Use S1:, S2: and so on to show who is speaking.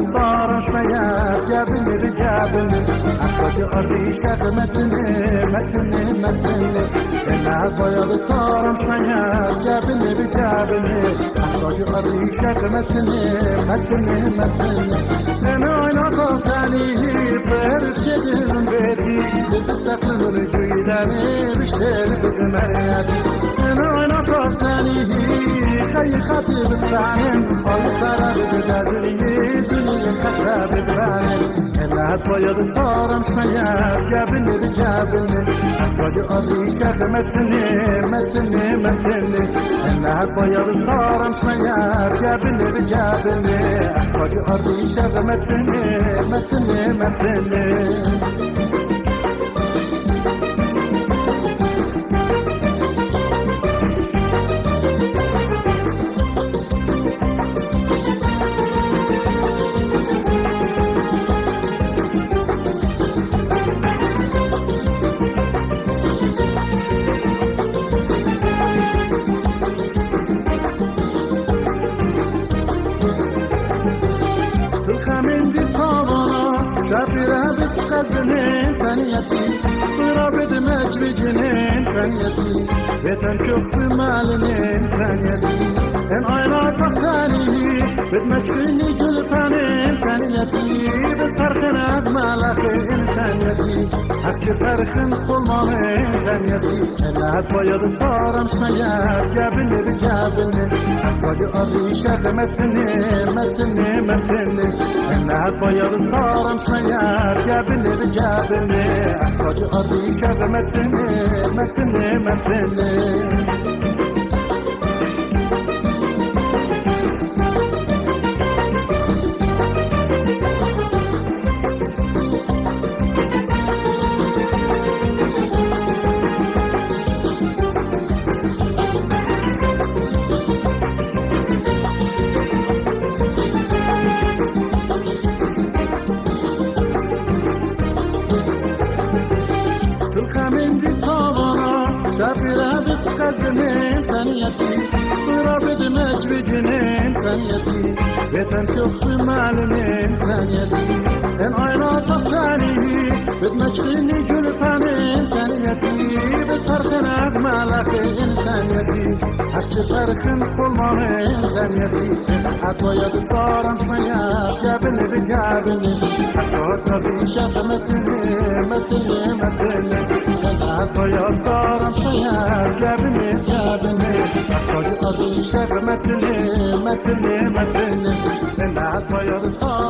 S1: صار شميات قابلني بقابلني أحتاج أرضي شغمتني متني إنها بياض صار شميات قابلني بقابلني أحتاج أرضي شغمتني متني أنا طلتاني طير بجد من بيتي لتسفل من جيداني بشتري بزمرياتي أنا طلتاني خي خاطي بتبعنين الله خراب بدادني دنيا خطا بتبعنين إنها بياض صار مشميات قابلني بقابلني أحتاج أرضي شغمتني إنها بياض صار مشميات قابلني بقابلني أحتاج أرضي شغمتني شافيرها بتخزنين ثانيتي ضربت مجري جنين ثانيتي بتنشوف بمالنين ثانيتي إن أنا فختاني بتمشيني قلبانين ثانيتي بتفرخن أجمل أخين ثانيتي أحكي فرخن خلمانين ثانيتي إنها بيض صار مشميات قابلني بقابلني أحتاج أرضي شغمتني إنها بيض صار مشميات قابلني بقابلني أحتاج أرضي شغمتني شافيرها بتخزنين ثانيتي ضربت مجري جنين ثانيتي بتنشوف بمالنين ثانيتي إن أنا فختاني بتمشيني قلبانين ثانيتي بتفرخن أجمل أخين ثانيتي أحكي فرخن خلمانين ثانيتي عطوية صار مشميات قابلني بقابلني أحتاج أرضي شغمتني عطوية صار مشميات قابلني أحتاج أرضي شغمتني إن عطوية صار